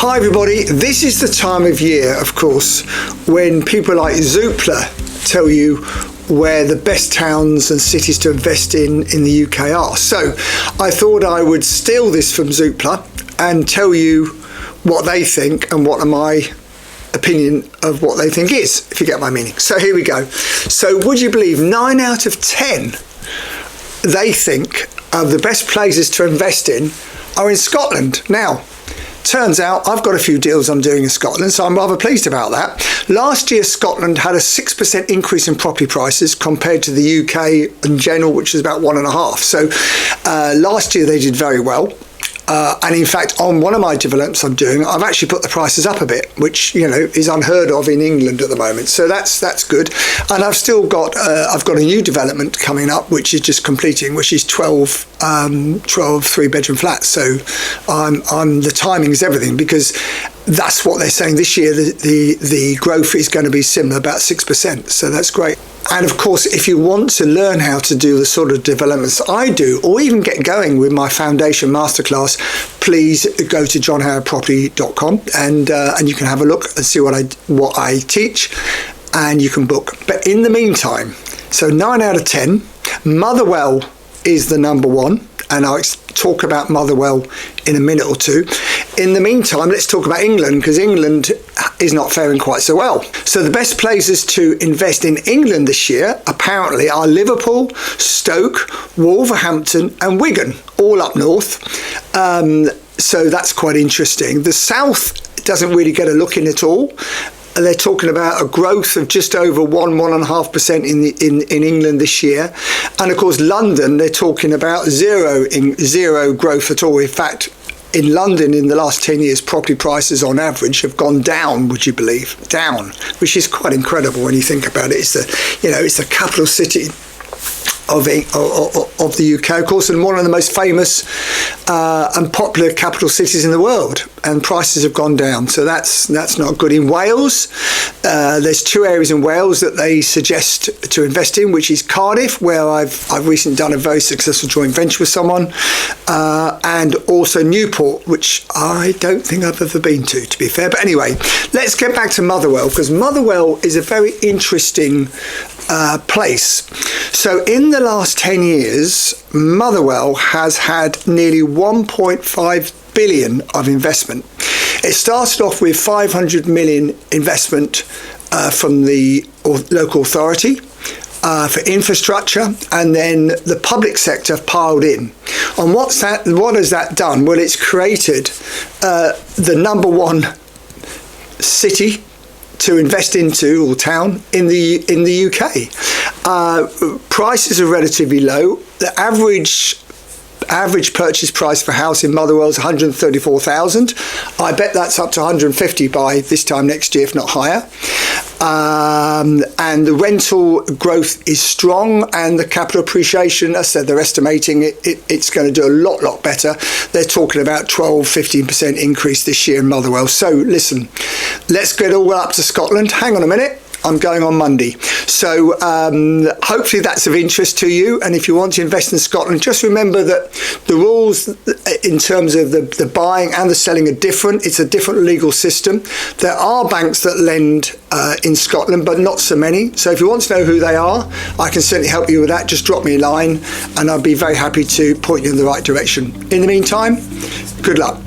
Hi everybody, this is the time of year, of course, when people like Zoopla tell you where the best towns and cities to invest in the UK are. So I thought I would steal this from Zoopla and tell you what they think and what my opinion of what they think is, if you get my meaning. So here we go. So would you believe 9 out of 10 they think the best places to invest in are in Scotland. Now, turns out I've got a few deals I'm doing in Scotland, so I'm rather pleased about that. Last year, Scotland had a 6% increase in property prices compared to the UK in general, which is about 1.5%. So last year they did very well. And in fact, on one of my developments I'm doing, I've actually put the prices up a bit, which, you know, is unheard of in England at the moment. So that's good. And I've still got I've got a new development coming up, which is just completing, which is 12 three-bedroom flats. So the timing is everything, because that's what they're saying this year. The growth is going to be similar, about 6%. So that's great. And of course, if you want to learn how to do the sort of developments I do, or even get going with my foundation masterclass, please go to johnhowardproperty.com and you can have a look and see what I teach, and you can book. But in the meantime, so 9 out of 10, Motherwell is the number one, and I'll talk about Motherwell in a minute or two. In the meantime, let's talk about England, because England is not faring quite so well. So the best places to invest in England this year apparently are Liverpool, Stoke, Wolverhampton and Wigan, all up north. So that's quite interesting. The south doesn't really get a look in at all. They're talking about a growth of just over 1.5% in England this year, and of course London, they're talking about zero growth at all. In fact, in London in the last 10 years, property prices on average have gone down. Would you believe? Down, which is quite incredible when you think about it. It's the capital city of the UK, of course, and one of the most famous and popular capital cities in the world, and prices have gone down, so that's not good. In Wales, there's 2 areas in Wales that they suggest to invest in, which is Cardiff, where I've recently done a very successful joint venture with someone, and also Newport, which I don't think I've ever been to be fair. But anyway, let's get back to Motherwell, because Motherwell is a very interesting place. So in the last 10 years, Motherwell has had nearly 1.5 billion of investment. It started off with 500 million investment from the local authority for infrastructure, and then the public sector piled in. And what has that done? Well, it's created the number one city to invest into, or town, in the UK. Prices are relatively low. The average purchase price for a house in Motherwell is 134,000. I bet that's up to 150 by this time next year, if not higher. And the rental growth is strong, and the capital appreciation, as I said, they're estimating it's going to do a lot better. They're talking about 12-15% increase this year in Motherwell. So listen, let's get all up to Scotland. Hang on a minute. I'm going on Monday. So hopefully that's of interest to you. And if you want to invest in Scotland, just remember that the rules in terms of the buying and the selling are different. It's a different legal system. There are banks that lend in Scotland, but not so many. So if you want to know who they are, I can certainly help you with that. Just drop me a line and I'll be very happy to point you in the right direction. In the meantime, good luck.